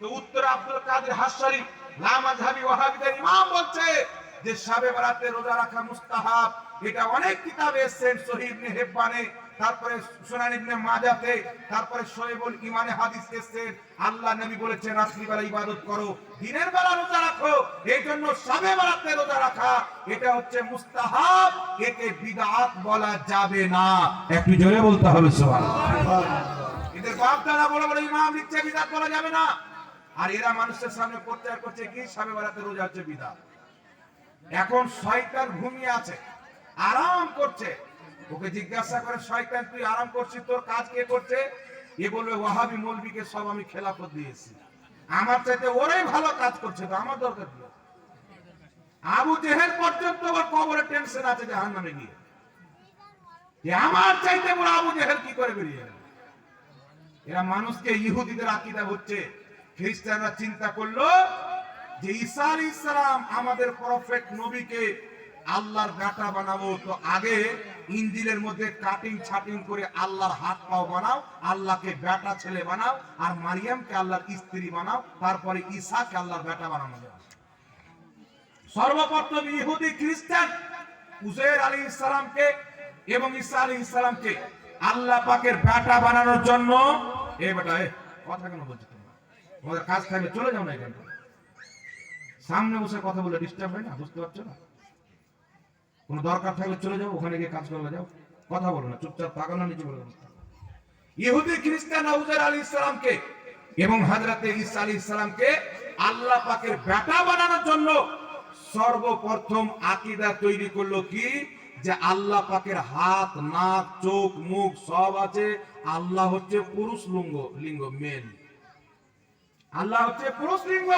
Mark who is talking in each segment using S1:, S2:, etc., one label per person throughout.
S1: তো উত্তর আব্দুল কাদের হাসারি লামাযহাবি ওয়াহাবিদের ইমাম বলছে যে শাবে বারাতে রোজা রাখা মুস্তাহাব। এটা অনেক কিতাবে এসেছে, সহিহ ইবনে হিব্বানে, তারপরে সুনান ইবনে মাজাতে, তারপরে শোয়েবুল ইমানে হাদিস এসেছে। আল্লাহ নবী বলেছেন রাত্রিবেলা ইবাদত করো, দিনের বেলা রোজা রাখো। এই জন্য শাবে বারাতে রোজা রাখা এটা হচ্ছে মুস্তাহাব, একে বিদআত বলা যাবে না। একটু জোরে বলতে হবে সুবহানাল্লাহ। এদের বাপ দাদা বড় বড় ইমাম লিখছে বিদআত বলা যাবে না, আর এরা মানুষের সামনে প্রচার করছে কি শাবে বারাতে রোজা হচ্ছে বিদআত। এখন শয়তান ঘুমিয়ে আছে, আরাম করছে। ওকে জিজ্ঞাসা করে, শয়তান তুই আরাম করছিস, তোর কাজ কে করছে? এ বলবে ওয়াহাবি মৌলবীকে সব আমি খেলাফত দিয়েছি, আমার চাইতে ওরাই ভালো কাজ করছে, তো আমার দরকার কি? আবু জেহেল পর্যন্ত ওর কবরে টেনশন আছে জাহান্নামে গিয়ে, যে আমার চাইতে বড় আবু জেহেল কি করে বেরিয়ে গেল। এরা মানুষকে ইহুদিদের আকীদা হচ্ছে। খ্রিস্টানরা চিন্তা করলো যে ঈসা আলাইহিস সালাম আমাদের প্রফেট নবীকে আল্লাহর বেটা বানাবো, তো আগে ইনজিলের মধ্যে কাটিং ছাটিং করে আল্লাহর হাত পাও বানাও, আল্লাহকে বেটা ছেলে বানাও, আর মারিয়ামকে আল্লাহর স্ত্রী বানাও, তারপরে ঈসাকে আল্লাহর বেটা বানানো যাবে। সর্বপ্রথম ইহুদি খ্রিস্টান উজাইর আলাইহিস সালামকে এবং ঈসা আলাইহিস সালামকে আল্লাহ পাকের বেটা বানানোর জন্য, এ বেটা এ কথা কেন বলছো তোমরা? তোমাদের কাজ থাকলে চলে যাও না, এখান থেকে সামনে বসে কথা বলে ডিস্টার্ব হয় না, বুঝতে পারছো না? কোনো দরকার থাকলে চলে যাও, ওখানে গিয়ে কাজ করলে যাও, কথা বলো না, চুপচাপ থাকো না, নিচে বলে। ইহুদি খ্রিস্টান উজাইর আলাইহিস সালামকে এবং হযরতে ঈসা আলাইহিস সালামকে আল্লাহ পাকের বেটা বানানোর জন্য সর্বপ্রথম আকীদা তৈরি করলো কি, যে আল্লাহ পাকের হাত, নাক, চোখ, মুখ সব আছে, আল্লাহ হচ্ছে পুরুষ লিঙ্গ মেল, আল্লাহ হচ্ছে পুরুষ লিঙ্গ।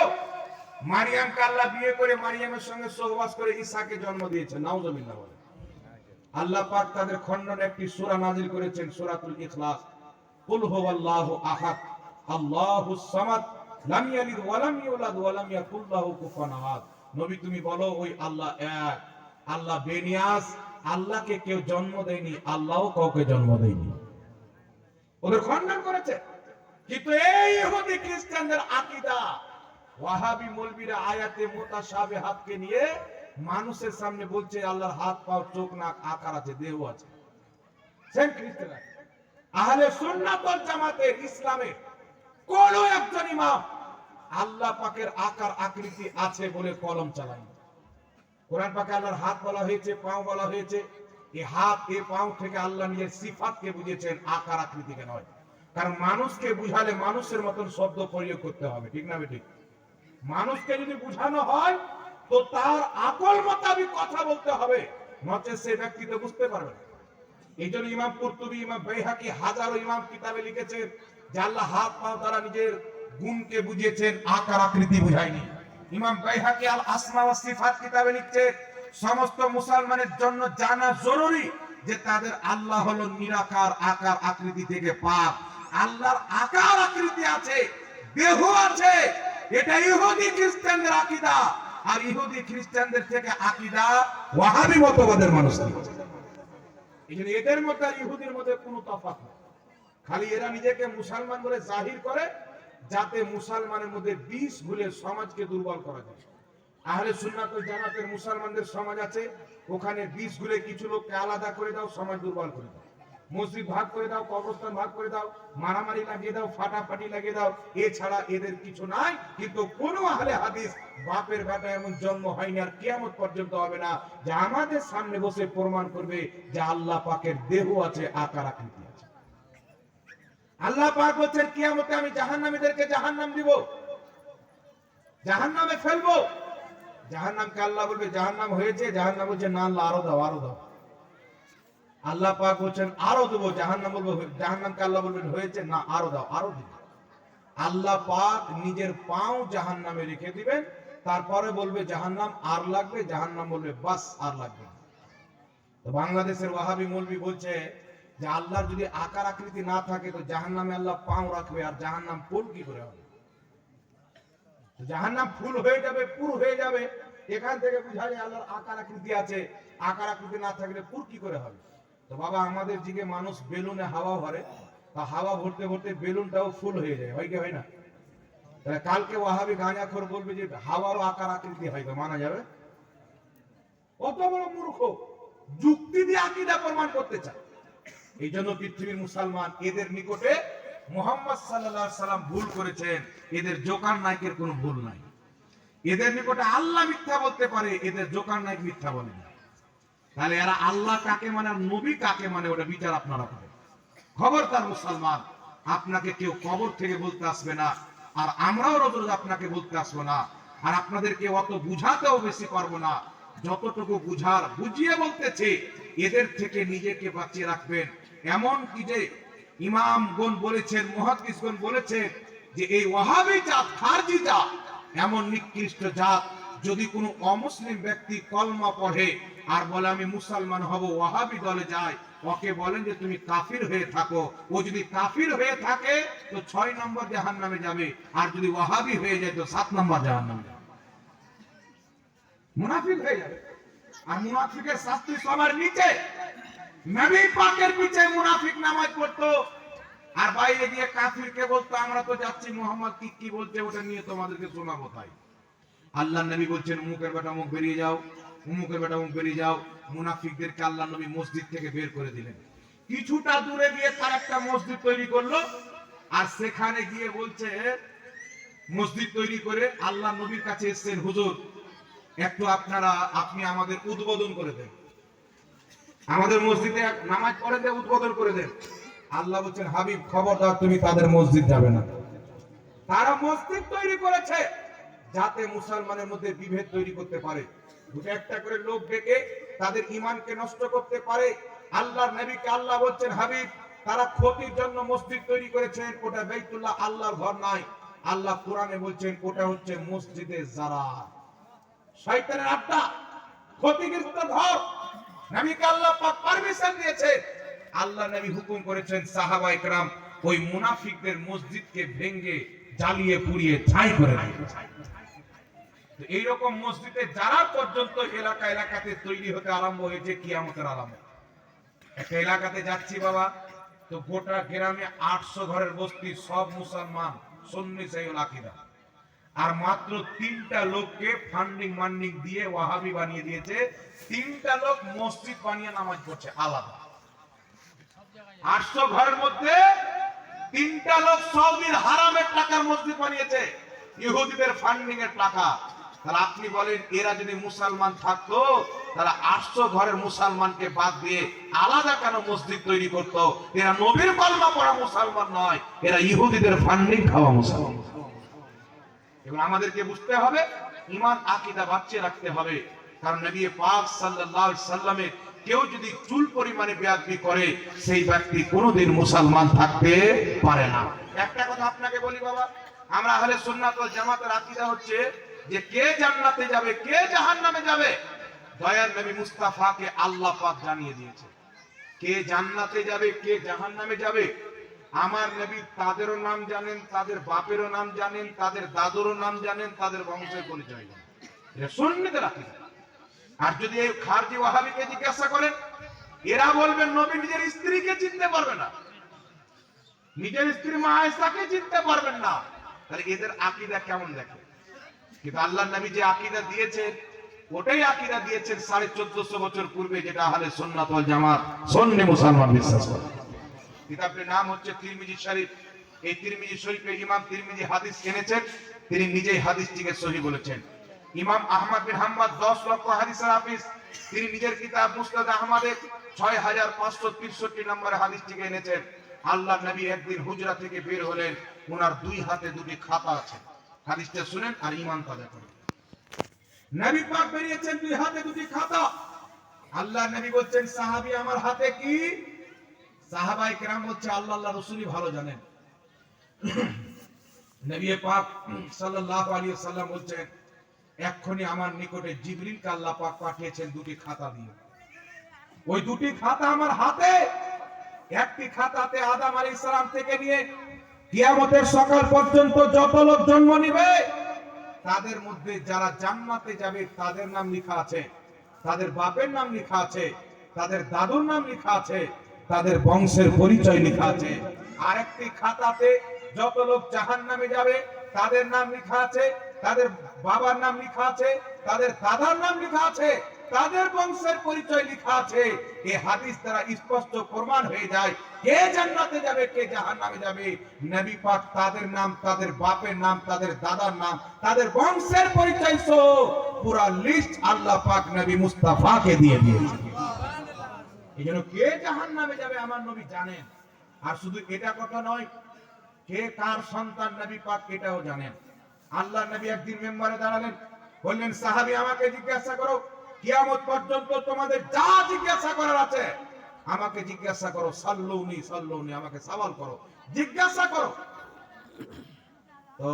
S1: মারিয়ামকে আল্লাহ বিয়ে করে মারিয়ামের সঙ্গে সহবাস করে ঈসাকে জন্ম দিয়েছেন, নাউজুবিল্লাহ বলে। আল্লাহ পাক তাদের খণ্ডনে একটি সূরা নাযিল করেছেন, সূরাতুল ইখলাস, কুল হুয়াল্লাহু আহাদ আল্লাহুস সামাদ লাম ইয়ালিদ ওয়া লাম ইউলাদ ওয়া লাম ইয়াকুল লাহু কুফুয়ান আহাদ। নবী তুমি বলো ওই আল্লাহ এক, আল্লাহ বেনিয়াস, আল্লাহকে কেউ জন্ম দেয়নি, আল্লাহও কাউকে জন্ম দেয়নি। ওদের খণ্ডন করেছে। কিন্তু এই ইহুদি খ্রিস্টানদের আকীদা, ওয়াহাবি মৌলবীরা আয়াতে মুতাশাবিহাতকে নিয়ে মানুষের সামনে বলছে আল্লাহর হাত, পাও, চোখ, নাক, আকার আছে, দেহ আছে। সেম খ্রিস্টানরা। আহলে সুন্নাত ওয়াল জামাতের ইসলামের কোন একজন ইমাম আল্লাহ পাকের আকার আকৃতি আছে বলে কলম চালায়? কোরআন পাকে আল্লাহর হাত বলা হয়েছে, পাও বলা হয়েছে। এই হাত, এই পাও থেকে আল্লাহ নিজের সিফাতকে বুঝিয়েছেন, আকার আকৃতিকে নয়। কারণ মানুষকে বুঝালে মানুষের মতন শব্দ প্রয়োগ করতে হবে, ঠিক না ঠিক? মানুষকে যদি বুঝানো হয় তো তার আকল মোতাবেক কথা বলতে হবে, নচেত সে ব্যক্তি তো বুঝতে পারবে না। এই জন্য ইমাম কুরতুবী, ইমাম বাইহাকি, হাজারো ইমাম কিতাবে লিখেছেন যে আল্লাহ হাত পাও দ্বারা নিজের গুণকে বুঝিয়েছেন, আকার আকৃতি বুঝায়নি। ইমাম বাইহাকি আল আসমা ওয়াস সিফাত কিতাবে লিখছে সমস্ত মুসলমানের জন্য জানা জরুরি যে তাদের আল্লাহ হলো নিরাকার, আকার আকৃতি থেকে পাক। আল্লাহর আকার আকৃতি আছে, দেহ আছে, এটা ইহুদি খ্রিস্টানদের আকীদা। আর ইহুদি খ্রিস্টানদের থেকে আকীদা ওয়াহাবি মতবাদের মানুষ নিচ্ছে। এইজন্য এদের মধ্যে আর ইহুদির মধ্যে কোনো তফাৎ নেই। খালি এরা নিজেকে মুসলমান বলে জাহির করে যাতে মুসলমানের মধ্যে বিষ ঘুলে সমাজকে দুর্বল করা যায়। আহলে সুন্নাত ওয়াল জামাতের মুসলমানদের সমাজ আছে, ওখানে বিষ ঘুলে কিছু লোককে আলাদা করে দাও, সমাজ দুর্বল করে দাও। মসজিদ ভাগ করে দাও, কবরস্থান ভাগ করে দাও, মারামারি লাগিয়ে দাও, ফাটাফাটি লাগিয়ে দাও, এছাড়া এদের কিছু নাই। কিন্তু কোন আহলে হাদিস বাপের বেটা এমন জন্ম হয়নি, আর কিয়ামত পর্যন্ত হবে না, যে আমাদের সামনে বসে প্রমাণ করবে যে আল্লাহ পাকের দেহ আছে, আকার আকৃতি আছে। আল্লাহ পাক বলেন কিয়ামতে আমি জাহান্নামীদেরকে জাহান্নাম দিব, জাহান্নামে ফেলবো। জাহান্নামকে আল্লাহ বলবে জাহান্নাম হয়েছে, জাহান্নাম বলছে না আল্লাহ আরো দাও, আরো দাও। আল্লাহ পাক বলছেন আরো দেবো, জাহান্নাম বলবে, জাহান্নামকে আল্লাহ বলবেন হয়েছে না আরো দাও, আরো দিব। আল্লাহ পাক নিজের পাও জাহান্নামে রেখে দিবেন, তারপরে বলবে জাহান্নাম আর লাগবে, জাহান্নাম বলবে বাস আর লাগবে না। তো বাংলাদেশের ওয়াহাবি মৌলবি বলছে যে আল্লাহর যদি আকার আকৃতি না থাকে তো জাহান্নামে আল্লাহ পাও রাখবে, আর জাহান্নাম ফুল কি করে হবে? জাহান্নাম ফুল হয়ে যাবে, পুর হয়ে যাবে। এখান থেকে বুঝা যায় আল্লাহর আকার আকৃতি আছে, আকার আকৃতি না থাকলে পুর কি করে হবে? তো বাবা আমাদের দিকে মানুষ বেলুনে হাওয়া ভরে, তা হাওয়া ভরতে ভরতে বেলুনটাও ফুল হয়ে যায়, হয় কি হয় না? তাহলে কালকে ওয়াহাবি গাঁজাখোর বলবে যে হাওয়ারও আকার আকৃতি হয়, তো মানা যাবে? অত বড় মূর্খ, যুক্তি দিয়ে আকীদা প্রমাণ করতে চায়। এই জন্য পৃথিবীর মুসলমান এদের নিকটে মুহাম্মদ সাল্লাল্লাহু আলাইহি সাল্লাম ভুল করেছেন, এদের জোকার নায়কের কোনো ভুল নাই। এদের নিকটে আল্লাহ মিথ্যা বলতে পারে, এদের জোকার নায়ক মিথ্যা বলে না। তাহলে এরা আল্লাহ কাকে মানে আর নবী কাকে মানে ওটা বিচার আপনারা করেন। খবরদার মুসলমান, আপনাকে কেউ কবর থেকে বলতে আসবে না, আর আমরাও রোজ আপনাকে বলতে আসবো না, আর আপনাদেরকে অত বুঝাতেও বেশি পারবো না। যতটুকু বুঝার বুঝিয়ে বলতেছে, এদের থেকে নিজেকে বাঁচিয়ে রাখবেন। এমন কি যে ইমামগণ বলেছেন, মুহাদ্দিসগণ বলেছেন যে এই ওয়াহাবি জাত, খারজি জাত এমন নিকৃষ্ট জাত, যদি কোনো অমুসলিম ব্যক্তি কলমা পড়ে আর বলে আমি মুসলমান হব, ওয়াহাবি দলে যায়, ওকে বলেন যে তুমি কাফির হয়ে থাকো। ও যদি কাফির হয়ে থাকে তো 6 নম্বর জাহান্নামে যাবে, আর যদি ওয়াহাবি হয়ে যায় তো 7 নম্বর জাহান্নামে যাবে, মুনাফিক হয়ে যাবে। আর মুনাফিকের শাস্তি সবার নিচে। নবী পাকের পিছে মুনাফিক নামাজ পড়তো, আর বাইরে গিয়ে কাফিরকে বলতো আমরা তো যাচ্ছি মুহাম্মদ কি বলছে ওটা নিয়ে তোমাদেরকে শোনাবো। তাই আল্লাহ নবী বলছেন মুখের বেটা মুখ বেরিয়ে যাও, মুখের বেটা মুখ বেরিয়ে যাও। মুনাফিকদেরকে আল্লাহ নবী মসজিদ থেকে বের করে দিলেন। কিছুটা দূরে গিয়ে তার একটা মসজিদ তৈরি করলো, আর সেখানে গিয়ে বলছে, মসজিদ তৈরি করে আল্লাহ নবীর কাছে এসেছেন, হুজুর একটু আপনি আমাদের উদ্বোধন করে দেন, আমাদের মসজিদে নামাজ পড়ে দিয়ে উদ্বোধন করে দেন। আল্লাহ বলছেন হাবিব খবরদার, তুমি তাদের মসজিদ যাবে না। তারা মসজিদ তৈরি করেছে যাতে মুসলমানের মধ্যে বিভেদ তৈরি করতে পারে, দুটো একটা করে লোক ডেকে তাদের ঈমানকে নষ্ট করতে পারে। আল্লাহর নবীকে আল্লাহ বলছেন হাবিব, তারা ক্ষতির জন্য মসজিদ তৈরি করেছেন, ওটা বাইতুল্লাহ, আল্লাহর ঘর নাই। আল্লাহ কোরআনে বলছেন ওটা হচ্ছে মসজিদে জারার, শয়তানের আড্ডা, ক্ষতিগ্রস্ত ঘর। নবীকে আল্লাহ পাক পারমিশন দিয়েছে, আল্লাহ নবী হুকুম করেছেন, সাহাবায়ে কেরাম ওই মুনাফিকদের মসজিদকে ভেঙে জ্বালিয়ে পুড়িয়ে ছাই করে দিয়েছে। তো এইরকম মসজিদে যারা পর্যন্ত এলাকাতে তৈরি হতে আরম্ভ হয়েছে কিয়ামতের আলামত। একটা এলাকাতে যাচ্ছি বাবা, তো গোটা গ্রামে 800 ঘরের বস্তি, সব মুসলমান, সুন্নি সাইয়ুল আকীদা, আর মাত্র 3টা লোককে ফান্ডিং দিয়ে ওয়াহাবি বানিয়ে দিয়েছে। 3টা লোক মসজিদ বানিয়ে নামাজ পড়ছে আলাদা। 800 ঘরের মধ্যে 3টা লোক সৌদির হারামের টাকার মসজিদ বানিয়েছে, ইহুদিদের ফান্ডিং এর টাকা। তাহলে আপনি বলেন এরা যদি মুসলমান থাকতো, তারা 800 ঘরের মুসলমানকে বাদ দিয়ে আলাদা কেন মসজিদ তৈরি করত? এরা নবীর কলমা পড়া মুসলমান নয়, এরা ইহুদিদের ফান্ডিং খাওয়া মুসলমান। এবং আমাদেরকে বুঝতে হবে, ঈমান আকীদা বাঁচিয়ে রাখতে হবে। কারণ নবী পাক সাল্লাল্লাহু আলাইহি সাল্লামের কেউ যদি চুল পরিমাণে বেয়াদবি করে, সেই ব্যক্তি কোনোদিন মুসলমান থাকতে পারে না। একটা কথা আপনাকে বলি বাবা, আমরা আহলে সুন্নাত ওয়াল জামাতের আকীদা হচ্ছে যে কে জান্নাতে যাবে কে জাহান্নামে যাবে, দয়ার নবী মুস্তাফাকে আল্লাহ পাক জানিয়ে দিয়েছে। কে জান্নাতে যাবে কে জাহান্নামে যাবে, আমার নবী তাদেরও নাম জানেন, তাদের বাপেরও নাম জানেন, তাদের দাদুরও নাম জানেন, তাদের বংশের পরিচয় জানেন। এটা সুন্নিদের আকীদা। আর যদি এই খারজি ওয়াহাবিকে জিজ্ঞাসা করেন, এরা বলবেন নবী নিজের স্ত্রীকে চিনতে পারবে না, নিজের স্ত্রী মা আয়েশাকে চিনতে পারবেন না। তাহলে এদের আকীদা কেমন দেখে? কিন্তু আল্লাহর নবী যে আকীদা দিয়েছেন, ওটাই আকীদা দিয়েছেন 1450 বছর পূর্বে, যেটা আহলে সুন্নাত ওয়াল জামাত সুন্নি মুসলমান বিশ্বাস করে। কিতাবটির নাম হচ্ছে তিরমিজি শরীফ। এই তিরমিজি শরীফে ইমাম তিরমিজি হাদিস এনেছেন, তিনি নিজেই হাদিসটিকে সহিহ বলেছেন। ইমাম আহমদ বিন হাম্বল 10 লক্ষ হাদিসের হাফিজ, তিনি নিজের কিতাব মুসনাদ আহমদে 6563 নম্বরে হাদিসটিকে এনেছেন। আল্লাহর নবী একদিন হুজরা থেকে বের হলেন, ওনার 2 হাতে 2টি খাতা আছে। হাদিসটা শুনেন আর ঈমান তাজা করুন। নবী পাক বেরিয়েছেন, 2 হাতে 2টি খাতা। আল্লাহর নবী বলছেন সাহাবী আমার হাতে কি? সাহাবায়ে কেরাম বলছে আল্লাহর রাসূলই ভালো জানেন। নবী পাক সাল্লাল্লাহু আলাইহি ওয়াসাল্লাম বলছেন এক্ষুনি আমার নিকটে জিবরিলকে আল্লাহ পাক পাঠিয়েছেন 2টি খাতা দিয়ে। ওই 2টি খাতা আমার হাতে। একটি খাতাতে আদম আলাইহিস সালাম থেকে নিয়ে কিয়ামতের সকাল পর্যন্ত যত লোক জন্ম নেবে, তাদের মধ্যে যারা জান্নাতে যাবে তাদের নাম লেখা আছে, তাদের বাপের নাম লেখা আছে, তাদের দাদুর নাম লেখা আছে, তাদের বংশের পরিচয় লেখা আছে। আরেকটি খাতাতে যত লোক জাহান্নামে যাবে তাদের নাম লেখা আছে, তাদের বাবার নাম লেখা আছে, তাদের দাদার নাম লেখা আছে, তাদের বংশের পরিচয় লেখা আছে। এই হাদিস দ্বারা স্পষ্ট প্রমাণ হয়ে যায় কে জান্নাতে যাবে কে জাহান্নামে যাবে। নবী পাক তাদের নাম, তাদের বাপের নাম, তাদের দাদার নাম, তাদের বংশের পরিচয় সহ পুরো লিস্ট আল্লাহ পাক নবী মুস্তাফাকে দিয়ে দিয়েছে। এইজন্য কে জাহান্নামে যাবে আমার নবী জানেন। আর শুধু এটা কথা নয়, কে কার সন্তান নবী পাক এটাও জানেন। আল্লাহ নবী একদিন মেম্বারে দাঁড়ালেন, বললেন সাহাবী আমাকে জিজ্ঞাসা করো, কিয়ামত পর্যন্ত তোমাদের যা জিজ্ঞাসা করার আছে আমাকে জিজ্ঞাসা করো। সাল্লুনি সাল্লুনি, আমাকে সওয়াল করো, জিজ্ঞাসা করো। তো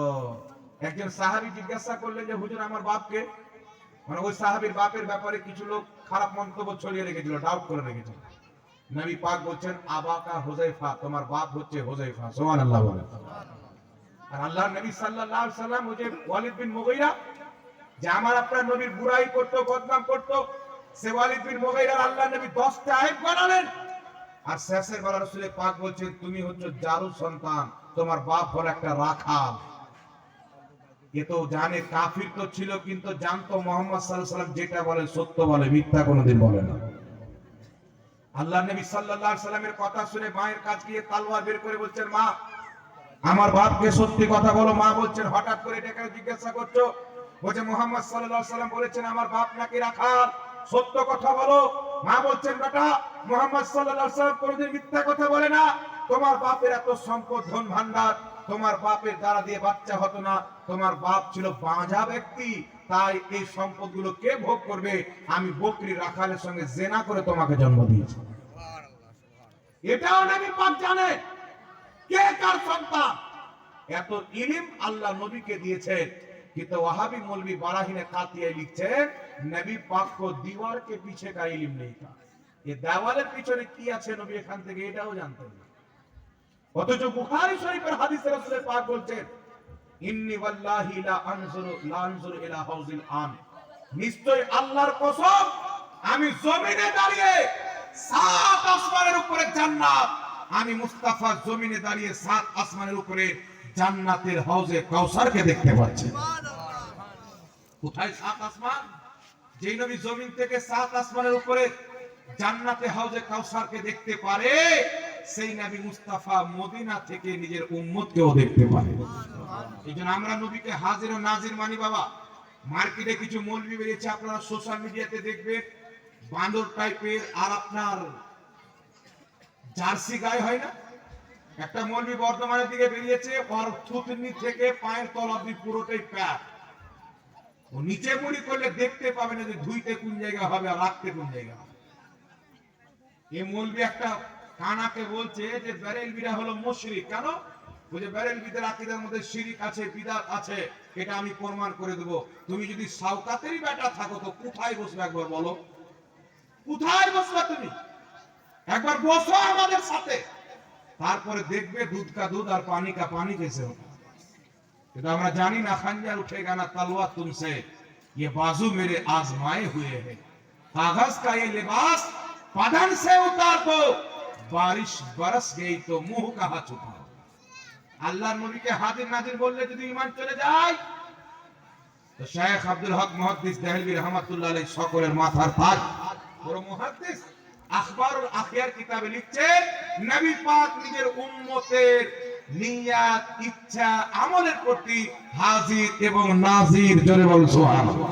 S1: একজন সাহাবী জিজ্ঞাসা করলেন যে হুজুর আমার বাপকে, মানে ওই সাহাবীর বাপের ব্যাপারে কিছু লোক খারাপ মন্তব্য ছড়িয়ে রেখেছিল, ডাউট করে রেখেছিল। নবী পাক বলছেন আবাকা হুযায়ফা, তোমার বাপ হচ্ছে হুযায়ফা। সুবহানাল্লাহ বলেন। আর আল্লাহর নবী সাল্লাল্লাহু আলাইহি সাল্লাম ওই যে ওয়ালিদ বিন মুগীরা, যে আমার আপনার নবীর বুরাই করতো, বদনাম করতো, সে ওয়ালিদ বিন মুগীরার আল্লাহর নবী 10টা আয়াত বানালেন। আর শেষের বেলা রাসূল পাক বলছেন তুমি হচ্ছে জারুর সন্তান, তোমার বাপ হলো একটা রাখাল। এ তো জানে, কাফির তো ছিল কিন্তু জানতো মুহাম্মদ সাল্লাল্লাহু আলাইহি সাল্লাম যেটা বলে সত্য বলে, মিথ্যা কোনোদিন বলে না। আল্লাহ নবী সাল্লাল্লাহু আলাইহি সাল্লামের কথা শুনে মায়ের কাছে গিয়ে তলোয়ার বের করে বলছেন মা আমার বাপকে সত্যি কথা বলো। মা বলছেন হঠাৎ করে এটা কেন জিজ্ঞাসা করছো? বলছে মুহাম্মদ সাল্লাল্লাহু আলাইহি সাল্লাম বলেছেন আমার বাপ নাকি রাখাল, সত্য কথা বলো। মা বলছেন বেটা মুহাম্মদ সাল্লাল্লাহু আলাইহি সাল্লাম কোনোদিন মিথ্যা কথা বলে না। তোমার বাপের এত সম্পদ ধন ভান্ডার, তোমার বাপের দ্বারা দিয়ে বাচ্চা হতো না, তোমার বাপ ছিল বাঁঝা ব্যক্তি, তাই এই সম্পদগুলো কে ভোগ করবে? আমি বকরি রাখালের সঙ্গে জেনা করে তোমাকে জন্ম দিয়েছি। এটাও নবী পাক জানে কে কার সন্তান। এত ইলম আল্লাহ নবীকে দিয়েছেন। কিন্তু ওয়াহাবি মৌলवी বারাহিনে কাতিয়া লিখছেন নবী পাক को दीवार के पीछे का इल्म नहीं था। ये দেওয়ালের পিছনে কি আছে নবী এখান থেকে এটাও জানতেন না। অথচ বুখারী শরীফের হাদিসে রাসূল পাক বলছেন ইন্নী ওয়াল্লাহি লা আনজুরু ইলা হাউজিল আন, নিশ্চয় আল্লাহর কসম আমি জমিনে দাঁড়িয়ে 7 আসমানের উপরে জান্নাত, আমি মুস্তাফা জমিনে দাঁড়িয়ে 7 আসমানের উপরে জান্নাতের হাউজে কাউসারকে দেখতে পাচ্ছি। কোথায় 7 আসমান? যেই নবী জমিন থেকে 7 আসমানের উপরে জান্নাতে হাউজে কাউসারকে দেখতে পারে, সেই নবী মুস্তাফা মদিনা থেকে নিজের উম্মতকেও দেখতে পারে। এইজন্য আমরা নবীকে হাজির ও নাজির মানি বাবা। মার্কেটে কিছু মৌলবি বেরিয়েছে, আপনারা সোশ্যাল মিডিয়াতে দেখবেন, বান্দর টাইপের আর আপনার জার্সি গায়ে হয় না, একটা মৌলবি বর্তমানের দিকে বেরিয়েছে, ওর থুতনি থেকে পায়ের তলা অবধি পুরোটাই প্যাক। ও নিচে মুড়ি করলে দেখতে পাবে না যে ধুইতে কোন জায়গা হবে আর রাখতে কোন জায়গা হবে। এই মৌলবি একটা কানাকে বলছে যে বেরেলবিরা হলো মুশরিক। কেন? বলে বেরেলবিদের আকীদার মধ্যে শিরক আছে, বিদআত আছে, এটা আমি প্রমাণ করে দেব। তুমি যদি সাওকাতেরই বেটা থাকো তো কোথায় বসবে একবার বলো? কোথায় বসবে তুমি? একবার বসো আমাদের সাথে, তারপরে দেখবে দুধ কা দুধ আর পানি কা পানি कैसे होता। কিন্তু আমরা জানি না খঞ্জর উঠেगा ना तलवार तुमसे, ये बाजू मेरे आजमाए हुए हैं, कागज का ये लिबास बदन से उतार दो, बारिश बरस गई तो मुंह कहां छुपाओ। আল্লাহর নবীকে হাজির নাজির বললে যদি ঈমান চলে যায়, তো শেখ আব্দুল হক মুহাদ্দিস দেহলভী রাহমাতুল্লাহ আলাইহি সকলের মাথার তাজ, বড় মুহাদ্দিস, আখবারুল আখিয়ার কিতাবে লিখছেন নবী পাক নিজের উম্মতের নিয়াত, ইচ্ছা, আমলের প্রতি হাজির এবং নাজির। জোরে বল সুবহানাল্লাহ।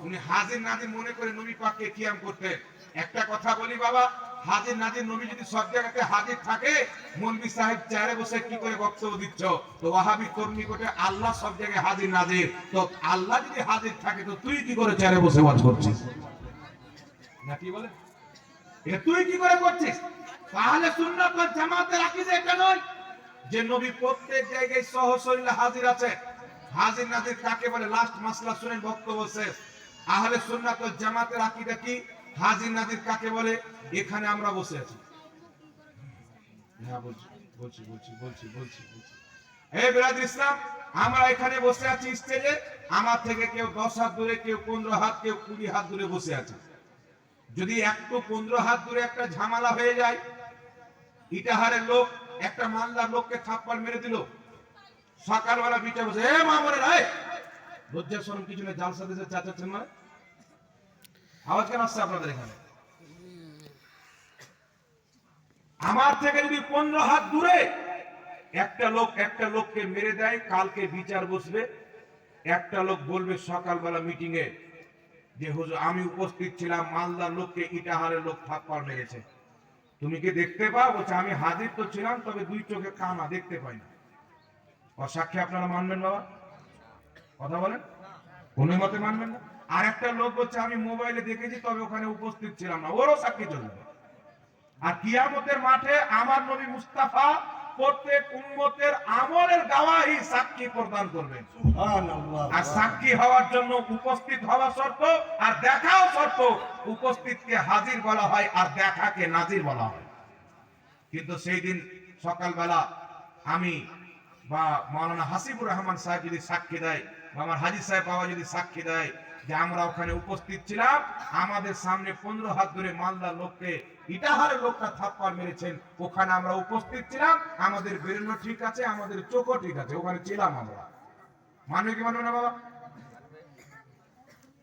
S1: উনি হাজির নাজির মনে করে নবী পাককে কিয়াম করতেন। একটা কথা বলি বাবা, হাজির নাজির নবী যদি সব জায়গাতে হাজির থাকে, মৌলভী সাহেব চেয়ারে বসে কি করে বক্তব্য দিচ্ছ? তো ওয়াহাবি তোর নিকটে আল্লাহ সব জায়গায় হাজির নাজির, তো আল্লাহ যদি হাজির থাকে তো তুই কি করে চেয়ারে বসে ওয়াজ করছিস? না কি বলে? এটা তুই কি করে করছিস? তাহলে সুন্নাত ওয়াল জামাতের আকীদা এটা নয় যে নবী প্রত্যেক জায়গায় সহশরীরে হাজির আছে। হাজির নাজির কাকে বলে? লাস্ট মাসলা শুনেন, বক্তব্য শেষ। আহলে সুন্নাত ওয়াল জামাতের আকীদা কি? হাজির নাজির কাকে বলে? এখানে আমরা বসে আছি, হ্যাঁ বলছি বলছি বলছি বলছি বলছি বলছি এই বিরাদর ইসলাম, আমরা এখানে বসে আছি স্টেজে, আমার থেকে কেউ 10 হাত দূরে, কেউ 15 হাত, কেউ 20 হাত দূরে বসে আছে। যদি একটু 15 হাত দূরে একটা ঝামেলা হয়ে যায়, ইটাহারের লোক একটা মালদার লোককে থাপ্পড় মেরে দিল, সকালবেলা বিচার বসে এ মামুনের আয় লজ্জা শরম কিছু নেই, জালসা দেশে চাচাচ্ছেন না, আওয়াজ কেন আসছে আপনাদের এখানে? আমার থেকে যদি 15 হাত দূরে একটা লোককে মেরে দেয়, কালকে বিচার বসবে, একটা লোক বলবে সকালবেলা মিটিং এ যে হুজুর আমি উপস্থিত ছিলাম, মালদার লোককে ইটাহারের লোক থাপ্পড় মেরেছে, তুমি কি দেখতে পাও? বলছে আমি হাজির তো ছিলাম, তবে দুই চোখে কানা, দেখতে পাই না। সাক্ষী আপনারা মানবেন বাবা? কথা বলেন, কোন মতে মানবেন না? আর একটা লোক বলছে আমি মোবাইলে দেখেছি, তবে ওখানে উপস্থিত ছিলাম না, ওরও সাক্ষী চলবে। আর কিয়ামতের মাঠে আমার নবী মুস্তাফা প্রত্যেক উম্মতের আমলের গাওয়াহি সাক্ষী প্রদান করবেন। সুবহানাল্লাহ। আর সাক্ষী হওয়ার জন্য উপস্থিত হওয়া শর্ত, আর দেখাও শর্ত। উপস্থিতকে হাজির বলা হয়, আর দেখাকে নাজির বলা হয়। কিন্তু সেই দিন সকালবেলা আমি বা মাওলানা হাসিবুর রহমান সাহেব যদি সাক্ষী দেয়, বা আমার হাজী সাহেব বাবা যদি সাক্ষী দেয় যে আমরা ওখানে উপস্থিত ছিলাম, আমাদের সামনে 15 হাত ধরে মালদার লোককে ইটাহারের লোকটা থাপ্পড় মেরেছেন, ওখানে আমরা উপস্থিত ছিলাম, আমাদের বেরোনো ঠিক আছে, আমাদের চোখও ঠিক আছে, ওখানে ছিলাম আমরা। মানবে কি মানবে না বাবা?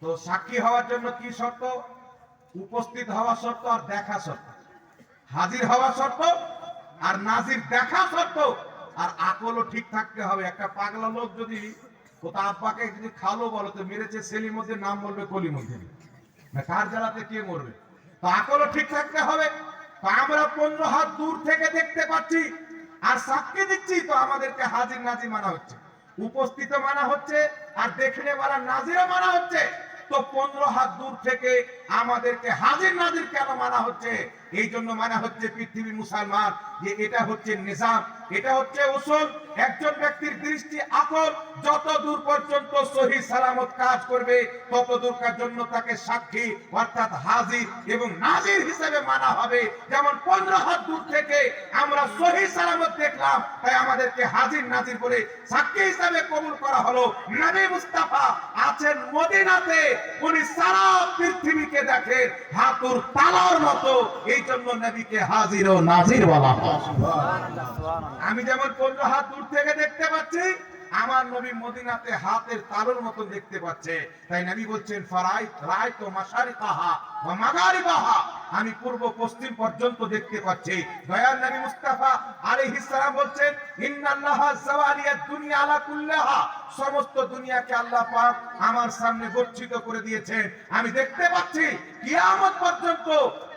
S1: তো সাক্ষী হওয়ার জন্য কি শর্ত? উপস্থিত হওয়া শর্ত, আর দেখা শর্ত। হাজির হওয়া শর্ত, আর নাজির দেখা শর্ত, আর আকলও ঠিক থাকতে হবে। একটা পাগলা লোক যদি কোথা আব্বাকে যদি খালো বলো তো মেরেছে সেলির মধ্যে, নাম বলবে কলি মধ্যে, না কার জ্বালাতে কে মরবে? তো আকলও ঠিক থাকতে হবে। তো আমরা 15 হাত দূর থেকে দেখতে পাচ্ছি আর সাক্ষী দিচ্ছি, তো আমাদেরকে হাজির নাজির মানা হচ্ছে, উপস্থিত মানা হচ্ছে, আর দেখলে বলা নাজিরও মানা হচ্ছে। তো 15 হাত দূর থেকে আমাদেরকে হাজির নাজির কেন মানা হচ্ছে? এই জন্য মানা হচ্ছে পৃথিবীর মুসলমান যে এটা হচ্ছে নিজাম, এটা হচ্ছে উসুল। একজন ব্যক্তির দৃষ্টি আকল যত দূর পর্যন্ত সহি সালামত কাজ করবে, তত দূরকার জন্য তাকে সাক্ষী অর্থাৎ হাজির এবং নাজির হিসেবে মানা হবে। যেমন 15 হাত দূর থেকে আমরা সহি সালামত দেখলাম, তাই আমাদেরকে হাজির নাজির বলে সাক্ষী হিসেবে কবুল করা হলো। নবী মুস্তাফা আছেন মদিনাতে, উনি সারা পৃথিবীকে দেখেন হাতুর তালার মতো, এই জন্য নবীকে হাজির ও নাজির বলা হয়। আমি যেমন 15 হাত দূর থেকে দেখতে পাচ্ছি, আমার নবী মদিনাতে হাতের তালুর মতো দেখতে পাচ্ছে। তাই নবী বলছেন ফারাইতু মাশারিকাহা ওয়া মাগারিবাহা, আমি পূর্ব পশ্চিম পর্যন্ত দেখতে পাচ্ছি। দয়ার নবী মুস্তাফা আলাইহিস সালাম বলছেন ইন্নাল্লাহা যাওয়ালিয়াদ দুনিয়া আলা কুল্লাহা, সমস্ত দুনিয়াকে আল্লাহ পাক আমার সামনে গচ্ছিত করে দিয়েছেন। আমি দেখতে পাচ্ছি কিয়ামত পর্যন্ত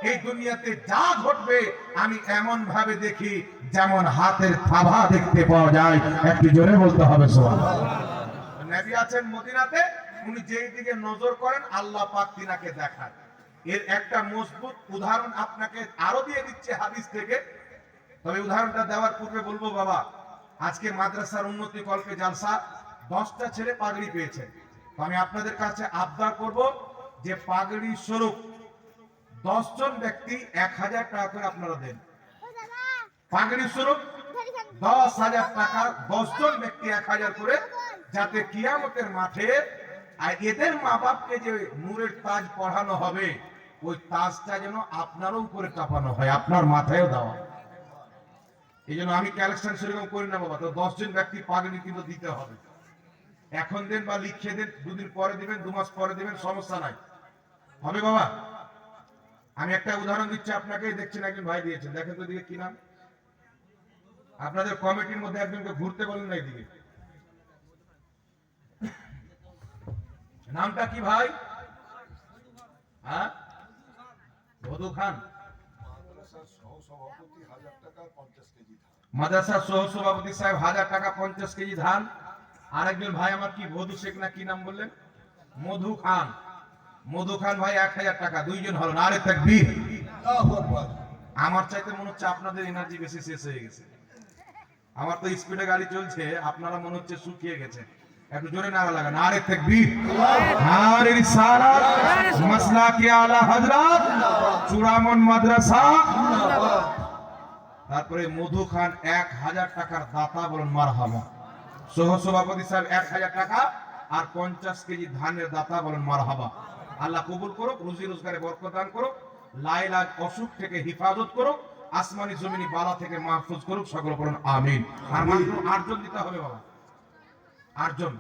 S1: এই দুনিয়াতে যা ঘটবে আমি এমন ভাবে দেখি যেমন হাতের থাবা দেখতে পাওয়া যায়। একটু জোরে বলতে হবে সুবহানাল্লাহ। নবী আছেন মদিনাতে, উনি যেই দিকে নজর করেন আল্লাহ পাক তিনাকে দেখায়। এর একটা মজবুত উদাহরণ আপনাকে আরো দিয়ে দিচ্ছে হাদিস থেকে। তবে উদাহরণটা দেওয়ার পূর্বে বলবো বাবা, আজকে মাদ্রাসার উন্নতি কল্পে জালসা, 10টা ছেলে পাগড়ি পেয়েছে। তো আমি আপনাদের কাছে আবদার করব যে পাগড়ি স্বরূপ 10 জন ব্যক্তি 1000 টাকা করে আপনারা দেন। পাগড়ি স্বরূপ 10,000 টাকা, 10 জন ব্যক্তি 1000 করে, যাতে কিয়ামতের মাঠে আর এদের মা বাপকে যে নূরের তাজ পড়ানো হবে, ওই তাজটা যেন আপনারও উপরে চাপানো হয়, আপনার মাথায়ও দেওয়া। এই জন্য আমি কালেকশন সেরকম করি না বাবা। তো 10 জন ব্যক্তি পাগড়ি কিন্তু দিতে হবে। এখন দেন বা লিখে দেন, 2 দিন পরে দিবেন, 2 মাস পরে দিবেন, সমস্যা নাই, হবে বাবা। আমি একটা উদাহরণ দিচ্ছি আপনাকে, দেখছেন একজন ভাই দিয়েছেন, দেখেন তো দিকে কি নাম? আপনাদের কমিটির মধ্যে একজনকে ঘুরতে বলেন না এদিকে, নামটা কি ভাই? হ্যাঁ, মধু খান। মাদ্রাসার সহ সভাপতি সাহেব 1000 টাকা 50 কেজি ধান। আরেকজন ভাই আমার কি মধু শেখ না কি নাম বললেন? মধু খান। মধু খান ভাই 1000 টাকা, 2 জন হলো। নারে তাকবীর। আমার চাইতে মনে হচ্ছে আপনাদের এনার্জি বেশি শেষ হয়ে গেছে। আমার তো স্পিডে গাড়ি চলছে, আপনারা মনে হচ্ছে শুকিয়ে গেছে। একটু জোরে নারা লাগা, নারে তাকবীর, নারে রিসালাত, মাসলাকে আলা হযরত চূড়ামন মাদ্রাসা। তারপরে মধু খান 1000 টাকার দাতা, বলুন মারহাবা। সহ সভাপতি সাহেব 1000 টাকা আর 50 কেজি ধানের দাতা, বলুন মারহাবা। আল্লাহ কবুল করুক, রুজি রোজগারে বরকত দান করুক, লাইলাজ অসুখ থেকে হিফাজত করুক, আসমানি জমিনি বালা থেকে মাহফুজ করুক, সকল বলুন আমিন। আর মাত্র 8 জন দিতে হবে বাবা। 8 জন।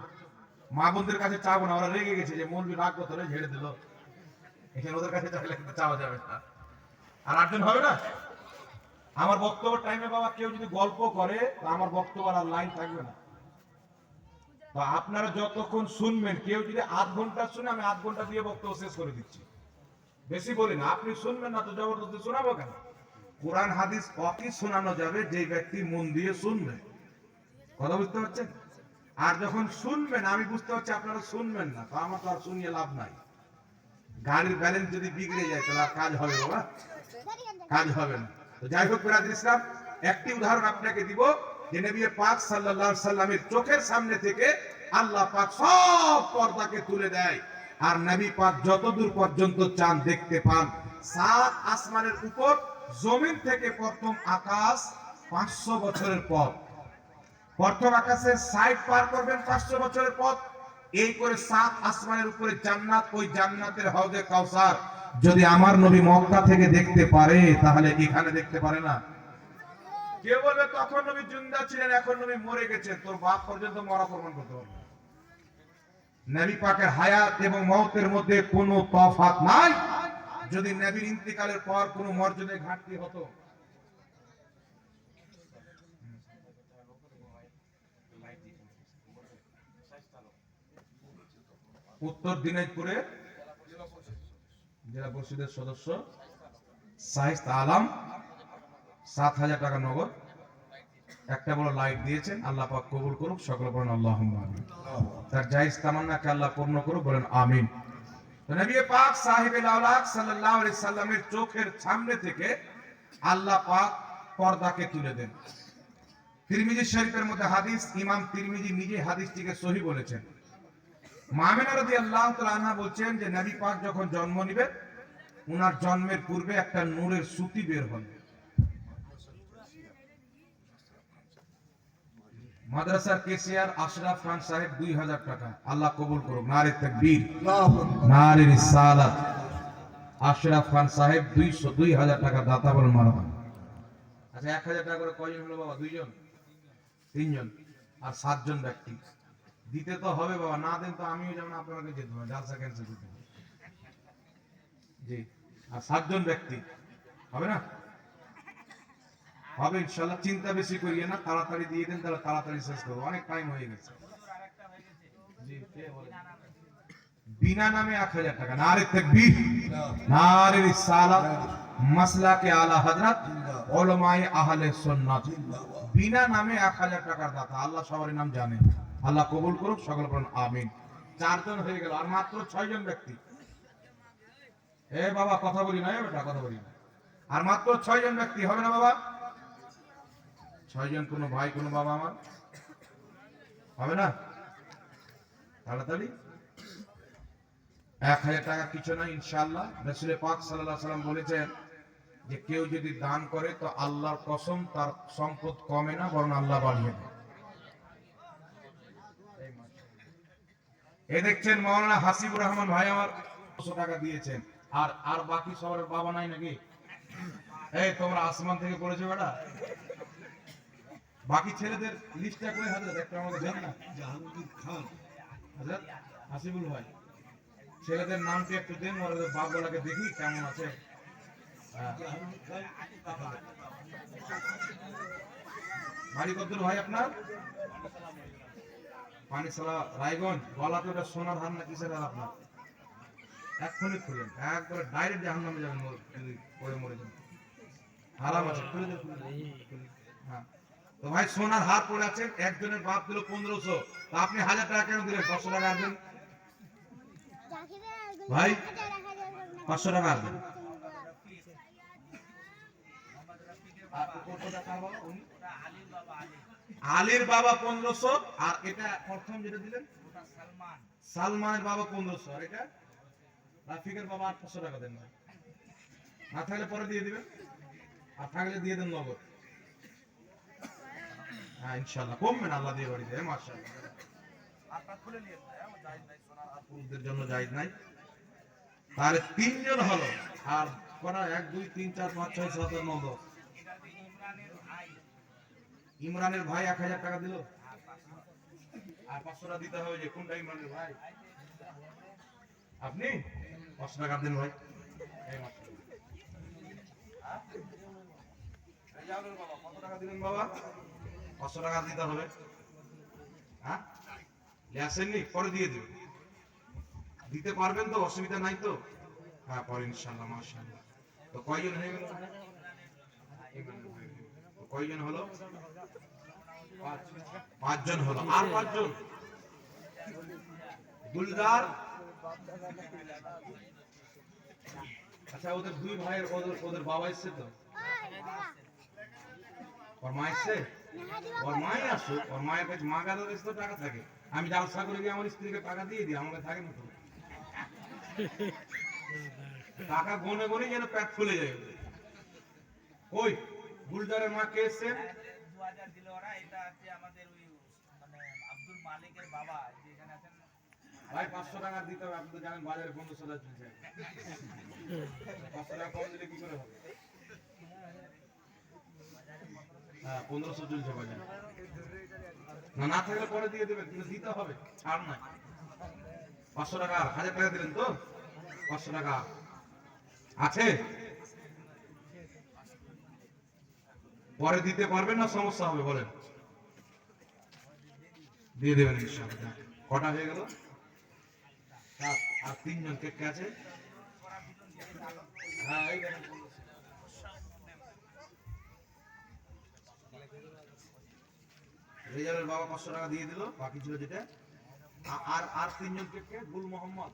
S1: মা বোনদের কাছে চাবো না, ওরা রেগে গেছে যে মৌলবি রাগ কত রে, ঝেড়ে দিল। এখানে ওদের কাছে চাইলে কিন্তু চাওয়া যাবে না। আর 8 জন হবে না? আমার বক্তব্য টাইমে বাবা কেউ যদি গল্প করে তো আমার বক্তব্য আর লাইন থাকবে না। তো আপনারা যতক্ষণ শুনবেন, কেউ যদি 8 ঘন্টা শুনে, আমি 8 ঘন্টা দিয়ে বক্তব্য শেষ করে দিচ্ছি। বেশি বলি না, আপনি শুনবেন না তো জবরদস্তি শোনাবো কেন? কোরআন হাদিস কতই শোনানো যাবে যে ব্যক্তি মন দিয়ে শুনবে। কথা বুঝতে পারছেন? আর যখন শুনবেন, আমি বুঝতে পারছি আপনারা শুনবেন না, তো আমার তো আর শুনিয়ে লাভ নাই। গাড়ির ব্যালেন্স যদি বিগড়ে যায় তাহলে আর কাজ হবে বাবা, কাজ হবে না। তো যাই হোক বিরাদর ইসলাম, একটি উদাহরণ আপনাকে দিব যে নবী পাক সাল্লাল্লাহু আলাইহি সাল্লামের চোখের সামনে থেকে আল্লাহ পাক সব পর্দাকে তুলে দেয়। আর নবী পাক যতদূর পর্যন্ত চাঁদ দেখতে পান, 7 আসমানের উপর জমিন থেকে প্রথম আকাশ 500 বছরের পথ, প্রথম আকাশের সাইড পার করবেন 500 বছরের পথ। এই করে 7 আসমানের উপরে জান্নাত, ওই জান্নাতের হাউজে কাউসার যদি আমার নবী মক্কা থেকে দেখতে পারে, তাহলে এখানে দেখতে পারে না? কেউ বলবে তখন নবী জিন্দা ছিলেন, এখন নবী মরে গেছে। তোর বাপ পর্যন্ত মরা প্রমাণ করতে পারবে। নবী পাকের হায়াত এবং মওতের মধ্যে কোনো তফাৎ নাই। যদি নবীর ইন্তিকালের পর কোনো মর্যাদায় ঘাটতি হতো, উত্তর দিনাজপুরে জেলা পরিষদের সদস্য শায়েস্তা আলম 7,000 টাকা নগদ একটা বড় লাইট দিয়েছেন। আল্লাহ পাক কবুল করুক, সকলে বলেন আল্লাহুম্মা আমিন। তার জায়েজ তামান্নাকে আল্লাহ পূর্ণ করুক, বলেন আমিন। তো নবী পাক সাহেবে আওলাদ সাল্লাল্লাহু আলাইহি সাল্লামের চোখের সামনে থেকে আল্লাহ পাক পর্দাকে তুলে দেন। তিরমিজি শরীফের মধ্যে হাদিস, ইমাম তিরমিজি নিজে হাদিসটিকে সহিহ বলেছেন। মা আমিনা রাদিয়াল্লাহু তাআলা আনহা বলছেন যে নবী পাক যখন জন্ম নেবেন, উনার জন্মের পূর্বে একটা নূরের সুতি বের হবে। মাদ্রাসার কেসিয়ার আশরাফ খান সাহেব 2000 টাকা, আল্লাহ কবুল করুক, নারে তাকবীর, নারে রিসালাত। আশরাফ খান সাহেব 2000 টাকা দাতা, বলেন মারহাবা। আচ্ছা 1000 টাকা করে কয়জন হলো বাবা? 2 জন, 3 জন, আর 7 জন ব্যক্তি দিতে তো হবে বাবা। না দেন তো আমিও যেমন আপনাকে যেতে হবে, জালসা ক্যান্সেল করতে হবে। জি, আর 7 জন ব্যক্তি হবে না? হবে ইনশাআল্লাহ। চিন্তা বেশি করিয়ে না, তাড়াতাড়ি দিয়ে দেন, তাহলে তাড়াতাড়ি শেষ করব, অনেক টাইম হয়ে গেছে। জি, কে বলে? বিনা নামে 1000 টাকা, নারে তাকবীর, নারে রিসালাত, মাসলাকে আলা হযরত উলামায়ে আহলে সুন্নাত। বিনা নামে 1000 টাকার দাতা, আল্লাহ সবার নাম জানে, আল্লাহ কবুল করুক, সকল বলেন আমিন। 4 জন হয়ে গেল, আর মাত্র 6 জন ব্যক্তি। এ বাবা কথা বলি না, বেটা কথা বলি না। আর মাত্র 6 জন ব্যক্তি, হবে না বাবা? 6 জন, কোনো ভাই কোনো বাবা আমার হবে না? তাড়াতাড়ি 1000 টাকা কিছু না ইনশাআল্লাহ। রাসূল পাক সাল্লাল্লাহু আলাইহি সাল্লাম বলেছেন যে কেউ যদি দান করে তো আল্লাহর কসম তার সম্পদ কমে না, বরং আল্লাহ বাড়িয়ে দেয়। এই দেখছেন মাওলানা হাসিবুর রহমান ভাই আমার 200 টাকা দিয়েছেন। আর বাকি সবার বাবা নাই নাকি? এই তোমরা আসমান থেকে পড়েছো বেটা? বাকি ছেলেদের লিস্টটা করে হাজার একটা আমাকে দেন না। জাহাঙ্গীর খান, হাজার হাসিবুল ভাই, ছেলেদের নামটি একটু দেন, ওদের বাপগুলাকে দেখি কেমন আছে। বাড়ি কদ্দুর ভাই আপনার? পানিসালা রায়গঞ্জ। গলা তো ওটা সোনার হার না কিসের হার আপনার? এক্ষুনি খুলেন, একবারে ডাইরেক্ট জাহান্নামে যাবেন যদি পড়ে মরে যান। হারাম আছে, খুলে দেন, খুলে দেন। হ্যাঁ তো ভাই সোনার হার পড়ে আছে, একজনের বাপ দিল 1500, তো আপনি 1000 টাকা কেন দিলেন? 500 টাকা আর দেন ভাই, 500 টাকা আর দেন। আলীর বাবা 1500, আর এটা প্রথম যেটা দিলেন সালমানের বাবা 1500, আর এটা রাফিকের বাবা 800 টাকা দেন। না থাকলে পরে দিয়ে দিবেন, আর থাকলে দিয়ে দেন নগদ। হ্যাঁ ইনশাআল্লাহ কমবে না, আল্লাহ দিয়ে বাড়িতে। মাশাআল্লাহ, আপনারা খুলে নিয়ে জায়েজ নাই, সোনার আর পুরুষদের জন্য জায়েজ নাই। তাহলে 3 জন হলো, আর কোনা 1 2 3 4 5 6 7 8 9 10। ইমরানের ভাই 1000 টাকা দিল, আর 500 টাকা দিতে হবে। যে কোনটা ইমরানের ভাই? আপনি 500 টাকা দেন ভাই। এই মাত্র রেজাউলের বাবা কত টাকা দিলেন বাবা? 500 টাকা দিতে হবে। হ্যাঁ আসেননি, পরে দিয়ে দেবেন। দিতে পারবেন তো? অসুবিধা নাই তো? হ্যাঁ পরে ইনশাআল্লাহ। মাশাআল্লাহ। তো কয়জন হয়ে গেল? কয়জন হলো? 5 জন হলো। আর 5 জন গুলজার। আচ্ছা ওদের দুই ভাইয়ের ওদের বাবা এসছে তো? ওর মা এসছে? ওর মাই আসুক, ওর মায়ের কাছে মা গাদার তো টাকা থাকে। আমি জালসা করে গিয়ে আমার স্ত্রীকে টাকা দিয়ে দিই, আমাকে থাকে না তো। টাকা গনে গনে যেন পেট ফুলে যায়। ওই গুলজারের মা কে এসছে?
S2: 2000 দিল ওরা। এটা হচ্ছে আমাদের ওই মানে আব্দুল মালিকের বাবা যে এখানে আছেন
S1: ভাই। 500 টাকা দিতে হবে। আপনি তো জানেন বাজারে 1500 টাকা চলছে। 500 টাকা কম দিলে কি করে হবে? হ্যাঁ 1500 চলছে বাজারে। না না থাকলে পরে দিয়ে দেবেন, কিন্তু দিতে হবে, ছাড় নাই। 500 টাকা 1000 টাকা দিলেন তো? 500 টাকা আছে? পরে দিতে পারবেন না সমস্যা হবে? বলেন। দিয়ে দেবেন ইনশাআল্লাহ। কটা হয়ে গেল? 7। আর 3 জন কে আছে? হ্যাঁ এই দেখেন। রেজালের বাবা 500 টাকা দিয়ে দিল, বাকি ছিল যেটা। আর আর 3 জন কে? গুল মোহাম্মদ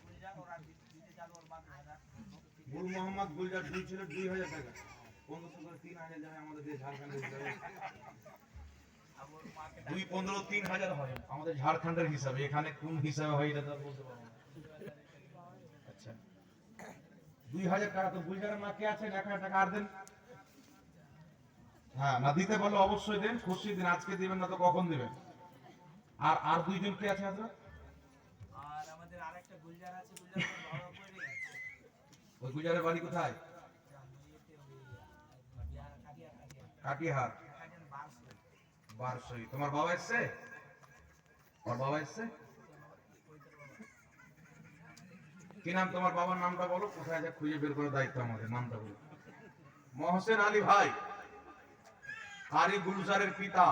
S2: গুলজার ওরা দিতে চালু ওর মা 2000
S1: গুল মোহাম্মদ গুলজার দুই ছিল 2000 টাকা। 1500 করে 3000 যাবে আমাদের দেশ ঝাড়খণ্ডের হিসাবে। 2 15 3000 হয় আমাদের ঝাড়খণ্ডের হিসাবে। এখানে কোন হিসাবে হয় এটা তো বলতে পারবো না। আচ্ছা 2000 টাকা তো গুলজারের মা কে আছেন? 1000 টাকা আর দেন। হ্যাঁ না দিতে পারলে অবশ্যই দেন, খুশি দিন। আজকে দিবেন না তো কখন দিবেন? আর আর 2 জন কে আছে আপনার?
S2: আর আমাদের আরেকটা গুলজার আছে। গুলজার বড় করে গেছে।
S1: ওই গুলজারের বাড়ি কোথায়? কাটিহার। বারসই। তোমার বাবা এসছে? ওর বাবা এসছে? কি নাম তোমার বাবার? নামটা বলো। কোথায় আছে খুঁজে বের করার দায়িত্ব আমাদের। নামটা বলো। মহসেন আলী ভাই, কারি গুলজারের পিতা,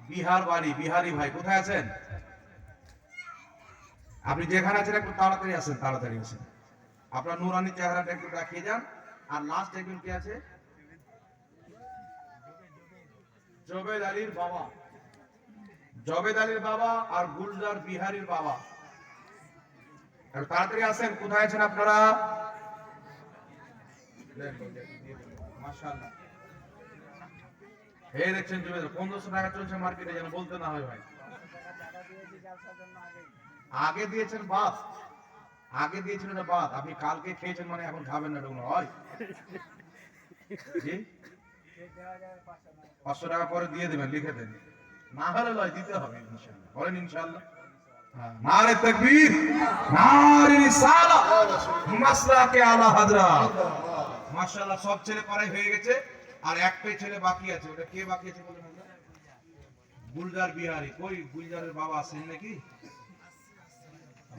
S1: বিহার বাড়ি, বিহারি ভাই। কোথায় আছেন আপনি? যেখানে আছেন একটু তাড়াতাড়ি আসেন, তাড়াতাড়ি আসেন। আপনার নুরানি চেহারাটা একটু দেখিয়ে যান। আর লাস্ট একজন কি আছে? জবেদ আলীর বাবা। জবেদ আলীর বাবা আর গুলজার বিহারির বাবা। তাড়াতাড়ি আসেন। কোথায় আছেন আপনারা? মাশাআল্লাহ। এই দেখছেন জবেদ 1500 টাকা চলছে মার্কেটে, যেন বলতে না হয় ভাই। আগে দিয়েছেন বাদ, আগে দিয়েছেন এটা বাদ। আপনি কালকে খেয়েছেন মানে এখন খাবেন না এরকম হয়? জি 500 টাকা পরে দিয়ে দেবেন, লিখে দেন। না হলে লয় দিতে হবে ইনশাআল্লাহ। বলেন ইনশাআল্লাহ। নারে তাকবীর, নারে রিসালাত, মাসলাকে আলা হযরত। মাশাআল্লাহ সব ছেলে পড়াই হয়ে গেছে। আর একটাই ছেলে বাকি আছে। ওটা কে বাকি আছে বলেন? আমরা গুলজার বিহারি। কই গুলজারের বাবা আছেন নাকি?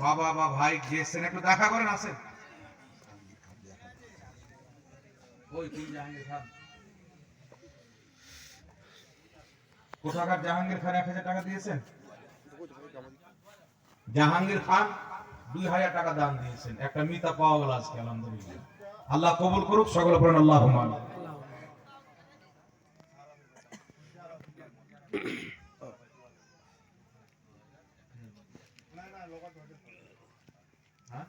S1: বাবা বা ভাই গেছেন, একটু দেখা করেন। আসেন। ওই কি জাহাঙ্গীর খান? কোথাকার জাহাঙ্গীর খান? 1000 টাকা দিয়েছেন? জাহাঙ্গীর খান 2000 টাকা দান দিয়েছেন। একটা মিতা পাওয়া গেল আজকে, আলহামদুলিল্লাহ। আল্লাহ কবুল করুক। সকলে পড়েন আল্লাহুম্মা আমিন। হ্যাঁ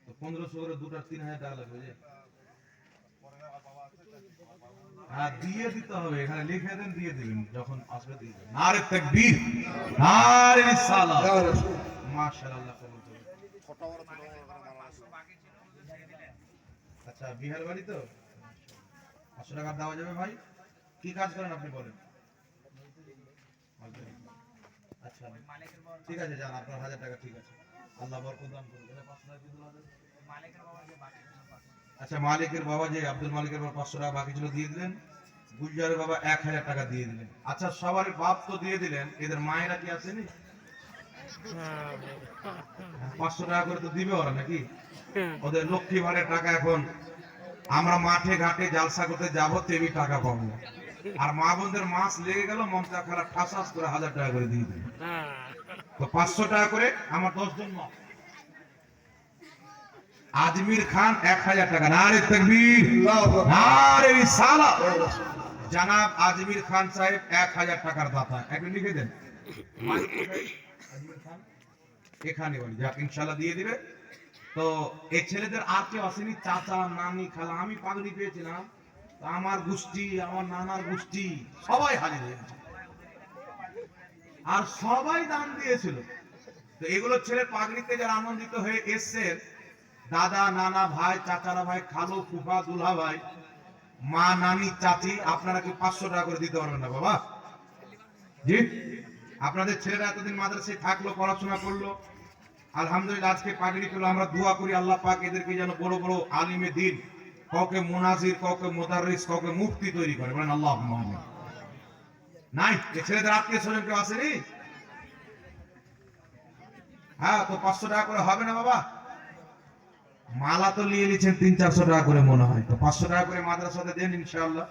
S1: 1500 করে দুটা 3000 টাকা লাগবে। হ্যাঁ দিয়ে দিতে হবে। এখানে লিখে দেন, দিয়ে দিবেন। যখন আসবে দিয়ে দেবেন। নারে তাকবীর, নারে রিসালাত। মাশাআল্লাহ কবুল করুন। আচ্ছা বিহার বাড়ি তো 500 টাকা দেওয়া যাবে ভাই? কি কাজ করেন আপনি বলেন? আচ্ছা ঠিক আছে, যান। আপনার 1000 টাকা ঠিক আছে। আল্লাহ বরকত দান করুন। এটা 500 টাকা দিতে হবে। আচ্ছা মালিকের বাবা যে আব্দুল মালিকের বাবা 500 টাকা বাকি ছিল দিয়ে দিলেন। গুলজারের বাবা 1000 টাকা দিয়ে দিলেন। আচ্ছা সবার বাপ তো দিয়ে দিলেন, এদের মায়েরা কি আসেনি? 500 টাকা করে তো দিবে ওরা নাকি? ওদের লক্ষ্মী ভাড়ের টাকা এখন আমরা মাঠে ঘাটে জালসা করতে যাবো তেমনি টাকা পাবো, আর মা বোনদের মাছ লেগে গেল মমতা খারাপ ঠাসাস করে 1000 টাকা করে দিয়ে দিল। তো 500 টাকা করে আমার 10 জন মা। আজমির খান 1000 টাকা, নারে তাকবীর, নারে রিসালাত। জনাব আজমির খান সাহেব 1000 টাকার দাতা, একটু লিখে দেন। আজমির খান এখানে বলি, যাক ইনশাআল্লাহ দিয়ে দিবে। তো এই ছেলেদের আর কেউ আসেনি? চাচা, নানি, খালা, আমি পাগড়ি পেয়েছিলাম, তো আমার গোষ্ঠী, আমার নানার গোষ্ঠী সবাই হাজির হয়েছে, আর সবাই দান দিয়েছিল। তো এগুলো ছেলের পাগড়িতে যারা আনন্দিত হয়ে এসছেন, দাদা, নানা, ভাই, চাচারা ভাই, খালু, ফুফা, দুলহা ভাই, মা, নানি, চাচি, আপনারা কি 500 টাকা করে দিতে পারবেন না বাবা? জি, আপনাদের ছেলেরা এতদিন মাদ্রাসায় থাকলো, পড়াশোনা করলো, আলহামদুলিল্লাহ আজকে পাগড়ি পেলো। আমরা দোয়া করি আল্লাহ পাক এদেরকে যেন বড় বড় আলিমে দিন, কাউকে মুনাজির, কাউকে মুদাররিস, কাউকে মুফতি তৈরি করে, বলেন আল্লাহুম্মা আমিন। নাই এই ছেলেদের আত্মীয় স্বজন কেউ আসেনি? হ্যাঁ, তো 500 টাকা করে হবে না বাবা? মালা তো নিয়ে নিচ্ছেন 300-400 টাকা করে মনে হয়, তো 500 টাকা করে মাদ্রাসাতে দেন ইনশাআল্লাহ।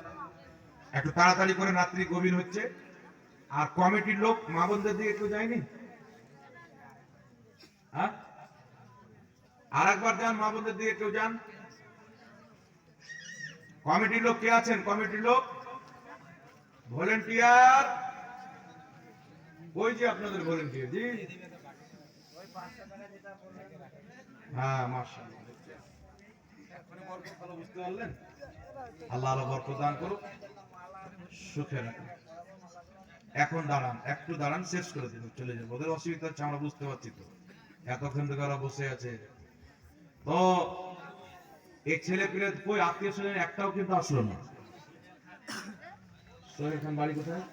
S1: একটু তাড়াতাড়ি করে, রাত্রি গভীর হচ্ছে। আর কমিটির লোক মা বোনদের দিকে একটু যায়নি? হ্যাঁ, আর একবার যান, মা বোনদের দিকে কেউ যান। কমিটির লোক কে আছেন? কমিটির লোক, ভলেন্টিয়ার, ওই যে আপনাদের ভলেন্টিয়ার। জি, হ্যাঁ, মাশাআল্লাহ। এখনই বরকত ভালো বুঝতে পারলেন? আল্লাহ আল্লাহ বরকত দান করুক, সুখে রাখুন। এখন দাঁড়ান, একটু দাঁড়ান, শেষ করে দেব, চলে যাবো। ওদের অসুবিধা হচ্ছে, আমরা বুঝতে পারছি তো, এতক্ষণ থেকে ওরা বসে আছে। তো এই ছেলে পেলে কই আত্মীয় স্বজন একটাও কিন্তু আসলো না। সোহেল খান বাড়ি কোথায়?